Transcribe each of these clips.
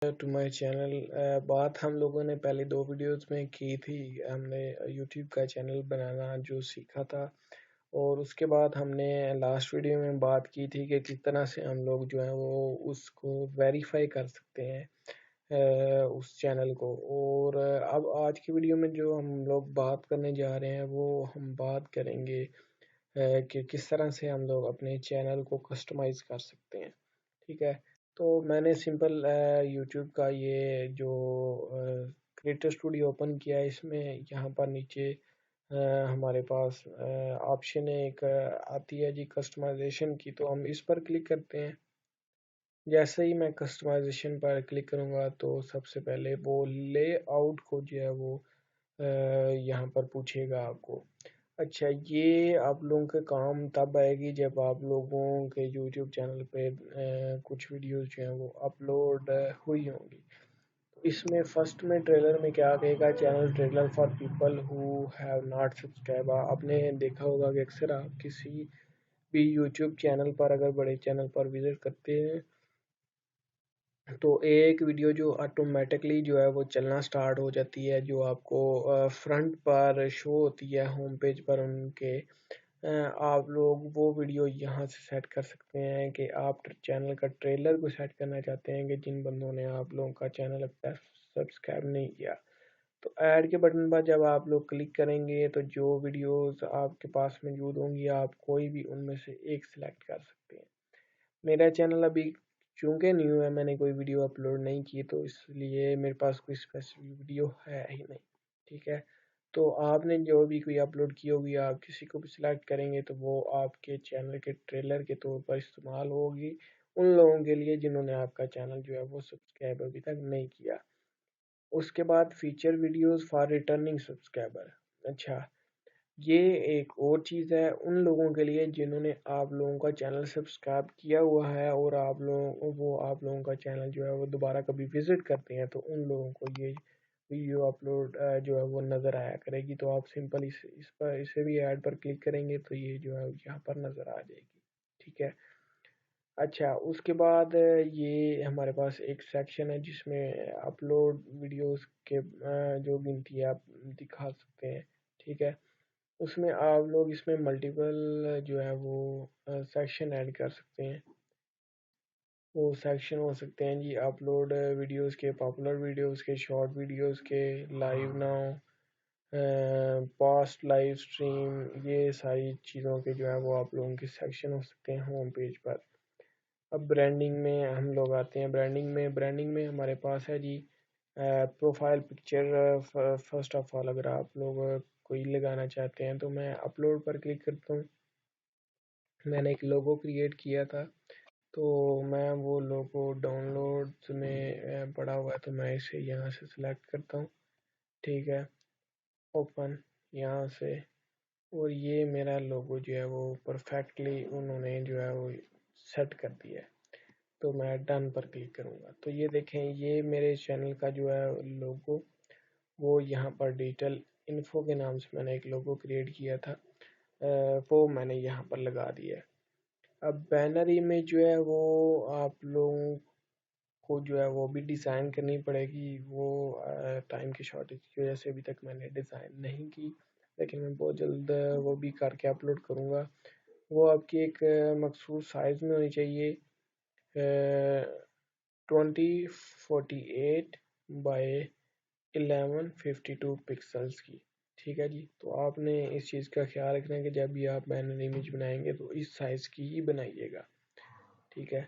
To my channel. بات ہم لوگوں نے پہلے 2 ویڈیوز میں کی تھی. ہم نے یوٹیوب کا چینل بنانا جو سیکھا تھا، اور اس کے بعد ہم نے لاسٹ ویڈیو میں بات کی تھی کہ کس طرح سے ہم لوگ جو ہیں وہ اس کو ویریفائی کر سکتے ہیں اس چینل کو. اور اب آج کی ویڈیو میں جو ہم لوگ بات کرنے جا رہے ہیں وہ ہم بات کریں گے کہ کس طرح سے ہم لوگ اپنے چینل کو کسٹمائز کر سکتے ہیں. ٹھیک ہے، تو میں نے سمپل یوٹیوب کا یہ جو کریٹر اسٹوڈیو اوپن کیا ہے. اس میں یہاں پر نیچے ہمارے پاس آپشن ایک آتی ہے جی کسٹمائزیشن کی، تو ہم اس پر کلک کرتے ہیں. جیسے ہی میں کسٹمائزیشن پر کلک کروں گا تو سب سے پہلے وہ لے آؤٹ کو جو ہے وہ یہاں پر پوچھے گا آپ کو. اچھا، یہ آپ لوگوں کے کام تب آئے گی جب آپ لوگوں کے یوٹیوب چینل پہ کچھ ویڈیوز جو ہیں وہ اپلوڈ ہوئی ہوں گی. اس میں فرسٹ میں ٹریلر میں کیا کہے گا، channel trailer for people who have not subscribe. آپ نے دیکھا ہوگا کہ اکثر آپ کسی بھی یوٹیوب چینل پر اگر بڑے چینل پر وزٹ کرتے ہیں تو ایک ویڈیو جو آٹومیٹکلی جو ہے وہ چلنا سٹارٹ ہو جاتی ہے، جو آپ کو فرنٹ پر شو ہوتی ہے ہوم پیج پر ان کے. آپ لوگ وہ ویڈیو یہاں سے سیٹ کر سکتے ہیں کہ آپ چینل کا ٹریلر کو سیٹ کرنا چاہتے ہیں کہ جن بندوں نے آپ لوگوں کا چینل اب تک سبسکرائب نہیں کیا. تو ایڈ کے بٹن پر جب آپ لوگ کلک کریں گے تو جو ویڈیوز آپ کے پاس موجود ہوں گی آپ کوئی بھی ان میں سے ایک سلیکٹ کر سکتے ہیں. میرا چینل ابھی چونکہ نیو ہے، میں نے کوئی ویڈیو اپلوڈ نہیں کی، تو اس لیے میرے پاس کوئی اسپیسیفک ویڈیو ہے ہی نہیں. ٹھیک ہے، تو آپ نے جو بھی کوئی اپلوڈ کی ہوگی آپ کسی کو بھی سلیکٹ کریں گے تو وہ آپ کے چینل کے ٹریلر کے طور پر استعمال ہوگی ان لوگوں کے لیے جنہوں نے آپ کا چینل جو ہے وہ سبسکرائب ابھی تک نہیں کیا. اس کے بعد feature videos for returning subscriber. اچھا، یہ ایک اور چیز ہے ان لوگوں کے لیے جنہوں نے آپ لوگوں کا چینل سبسکرائب کیا ہوا ہے اور آپ لوگوں کا چینل جو ہے وہ دوبارہ کبھی وزٹ کرتے ہیں تو ان لوگوں کو یہ ویڈیو اپلوڈ جو ہے وہ نظر آیا کرے گی. تو آپ سمپل اسے بھی ایڈ پر کلک کریں گے تو یہ جو ہے یہاں پر نظر آ جائے گی. ٹھیک ہے، اچھا اس کے بعد یہ ہمارے پاس ایک سیکشن ہے جس میں اپلوڈ ویڈیوز کے جو گنتی ہے آپ دکھا سکتے ہیں. ٹھیک ہے، اس میں آپ لوگ اس میں ملٹیپل جو ہے وہ سیکشن ایڈ کر سکتے ہیں. وہ سیکشن ہو سکتے ہیں جی اپلوڈ ویڈیوز کے، پاپولر ویڈیوز کے، شارٹ ویڈیوز کے، live now, past live stream, یہ ساری چیزوں کے جو ہے وہ آپ لوگوں کے سیکشن ہو سکتے ہیں ہوم پیج پر. اب برانڈنگ میں ہم لوگ آتے ہیں. برانڈنگ میں ہمارے پاس ہے جی profile picture. First of all اگر آپ لوگ کوئی لگانا چاہتے ہیں تو میں اپلوڈ پر کلک کرتا ہوں. میں نے ایک لوگو کریٹ کیا تھا تو میں وہ لوگو ڈاؤن لوڈ میں پڑا ہوا ہے تو میں اسے یہاں سے سلیکٹ کرتا ہوں. ٹھیک ہے، اوپن یہاں سے، اور یہ میرا لوگو جو ہے وہ پرفیکٹلی انہوں نے جو ہے وہ سیٹ کر دیا ہے. تو میں ڈن پر کلک کروں گا تو یہ دیکھیں یہ میرے چینل کا جو ہے لوگو وہ یہاں پر ڈیجیٹل انفو کے نام سے میں نے ایک لوگو کریٹ کیا تھا، وہ میں نے یہاں پر لگا دیا ہے. اب بینر امیج جو ہے وہ آپ لوگوں کو جو ہے وہ بھی ڈیزائن کرنی پڑے گی. وہ ٹائم کی شارٹیج کی وجہ سے ابھی تک میں نے ڈیزائن نہیں کی، لیکن میں بہت جلد وہ بھی کر کے اپلوڈ کروں گا. وہ آپ کی ایک مخصوص سائز میں ہونی چاہیے، 2048 بائی 1152 پکسلز کی. ٹھیک ہے جی، تو آپ نے اس چیز کا خیال رکھنا ہے کہ جب بھی آپ بینر امیج بنائیں گے تو اس سائز کی ہی بنائیے گا. ٹھیک ہے،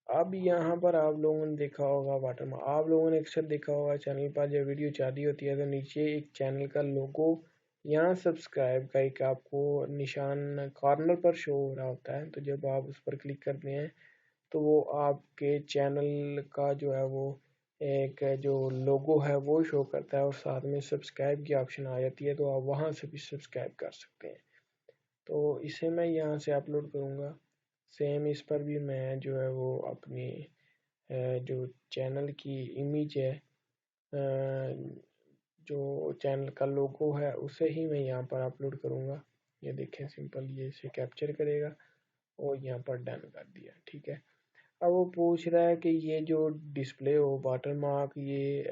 اب یہاں پر آپ لوگوں نے دیکھا ہوگا واٹر مارک. آپ لوگوں نے اکثر دیکھا ہوگا چینل پر جب ویڈیو چالی ہوتی ہے تو نیچے ایک چینل کا لوگو یہاں سبسکرائب کا ایک آپ کو نشان کارنر پر شو ہو رہا ہوتا ہے. تو جب آپ اس پر کلک کرتے ہیں تو وہ آپ کے چینل کا جو ہے وہ ایک جو لوگو ہے وہ شو کرتا ہے اور ساتھ میں سبسکرائب کی آپشن آ جاتی ہے، تو آپ وہاں سے بھی سبسکرائب کر سکتے ہیں. تو اسے میں یہاں سے اپلوڈ کروں گا. سیم اس پر بھی میں جو ہے وہ اپنی جو چینل کی امیج ہے، جو چینل کا لوگو ہے اسے ہی میں یہاں پر اپلوڈ کروں گا. یہ دیکھیں سمپل یہ اسے کیپچر کرے گا اور یہاں پر ڈن کر دیا. ٹھیک ہے، اب وہ پوچھ رہا ہے کہ یہ جو ڈسپلے ہو واٹر مارک یہ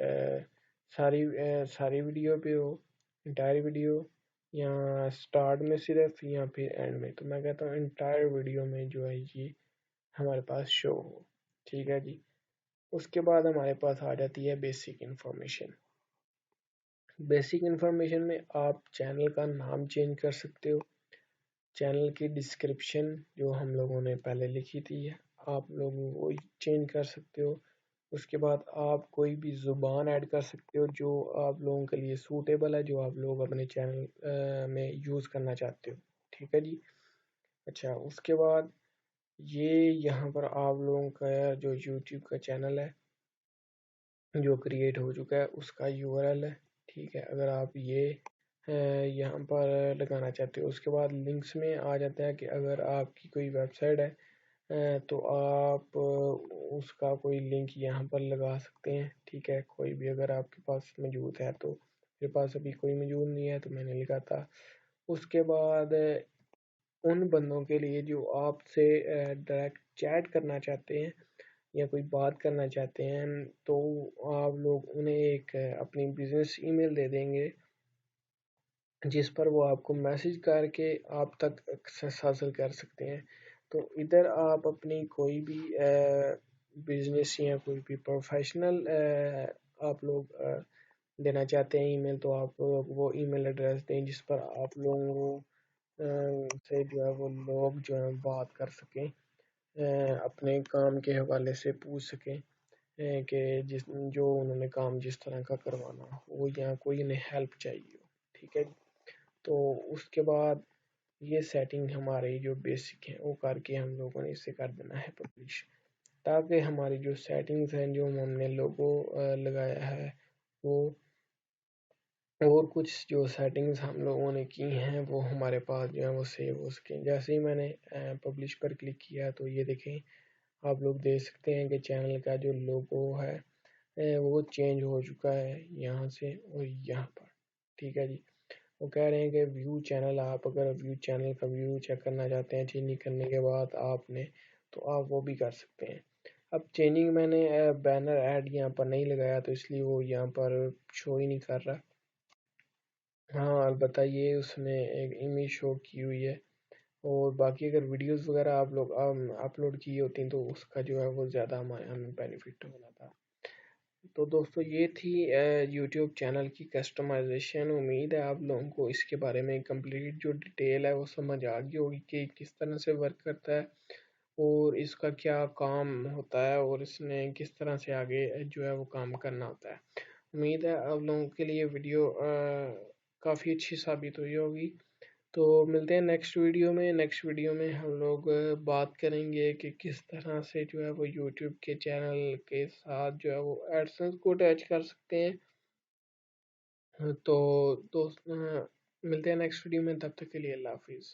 ساری ویڈیو پہ ہو، انٹائر ویڈیو، یا سٹارٹ میں صرف یا پھر اینڈ میں. تو میں کہتا ہوں انٹائر ویڈیو میں جو ہے یہ ہمارے پاس شو ہو. ٹھیک ہے جی. اس کے بعد ہمارے پاس آ جاتی ہے بیسک انفارمیشن. بیسک انفارمیشن میں آپ چینل کا نام چینج کر سکتے ہو، چینل کی ڈسکرپشن جو ہم لوگوں نے پہلے لکھی تھی آپ لوگ وہ چینج کر سکتے ہو. اس کے بعد آپ کوئی بھی زبان ایڈ کر سکتے ہو جو آپ لوگوں کے لیے سوٹیبل ہے، جو آپ لوگ اپنے چینل میں یوز کرنا چاہتے ہو. ٹھیک ہے جی. اچھا، اس کے بعد یہ یہاں پر آپ لوگوں کا جو یوٹیوب کا چینل ہے جو کریٹ ہو چکا ہے اس کا URL ہے. ٹھیک ہے، اگر آپ یہ یہاں پر لگانا چاہتے ہو. اس کے بعد لنکس میں آ جاتا ہے کہ اگر آپ کی کوئی ویب سائٹ ہے تو آپ اس کا کوئی لنک یہاں پر لگا سکتے ہیں. ٹھیک ہے، کوئی بھی اگر آپ کے پاس موجود ہے. تو میرے پاس ابھی کوئی موجود نہیں ہے تو میں نے لکھا تھا. اس کے بعد ان بندوں کے لیے جو آپ سے ڈائریکٹ چیٹ کرنا چاہتے ہیں یا کوئی بات کرنا چاہتے ہیں تو آپ لوگ انہیں ایک اپنی بزنس ای میل دے دیں گے جس پر وہ آپ کو میسج کر کے آپ تک ایکسیس حاصل کر سکتے ہیں. تو ادھر آپ اپنی کوئی بھی بزنس یا کوئی بھی پروفیشنل آپ لوگ دینا چاہتے ہیں ای میل تو آپ لوگ وہ ای میل ایڈریس دیں جس پر آپ لوگوں سے جو ہے وہ لوگ جو ہے بات کر سکیں، اپنے کام کے حوالے سے پوچھ سکیں کہ جو انہوں نے کام جس طرح کا کروانا ہو یا کوئی انہیں ہیلپ چاہیے ہو. ٹھیک ہے. تو اس کے بعد یہ سیٹنگ ہمارے جو بیسک ہیں وہ کر کے ہم لوگوں نے اسے کر دینا ہے پبلش، تاکہ ہماری جو سیٹنگز ہیں جو ہم نے لوگو لگایا ہے وہ اور کچھ جو سیٹنگز ہم لوگوں نے کی ہیں وہ ہمارے پاس جو ہے وہ سیو ہو سکیں. جیسے ہی میں نے پبلش پر کلک کیا تو یہ دیکھیں آپ لوگ دیکھ سکتے ہیں کہ چینل کا جو لوگو ہے وہ چینج ہو چکا ہے یہاں سے اور یہاں پر. ٹھیک ہے جی. وہ کہہ رہے ہیں کہ ویو چینل، آپ اگر ویو چینل کا ویو چیک کرنا چاہتے ہیں چینج کرنے کے بعد آپ نے تو آپ وہ بھی کر سکتے ہیں. اب چینجنگ میں نے بینر ایڈ یہاں پر نہیں لگایا تو اس لیے وہ یہاں پر شو ہی نہیں کر رہا. ہاں البتہ یہ اس میں ایک امیج شو کی ہوئی ہے، اور باقی اگر ویڈیوز وغیرہ آپ لوگ اپلوڈ کی ہوتی ہیں تو اس کا جو ہے وہ زیادہ ہمیں بینیفٹ ہونا تھا. تو دوستو یہ تھی یوٹیوب چینل کی کسٹمائزیشن. امید ہے آپ لوگوں کو اس کے بارے میں کمپلیٹ جو ڈیٹیل ہے وہ سمجھ آ گئی ہوگی کہ کس طرح سے ورک کرتا ہے اور اس کا کیا کام ہوتا ہے اور اس نے کس طرح سے آگے جو ہے وہ کام کرنا ہوتا ہے. امید ہے آپ لوگوں کے لیے ویڈیو کافی اچھی ثابت ہوئی ہوگی. تو ملتے ہیں نیکسٹ ویڈیو میں. نیکسٹ ویڈیو میں ہم لوگ بات کریں گے کہ کس طرح سے جو ہے وہ یوٹیوب کے چینل کے ساتھ جو ہے وہ ایڈسنس کو اٹیچ کر سکتے ہیں. تو دوست ملتے ہیں نیکسٹ ویڈیو میں، تب تک کے لیے اللہ حافظ.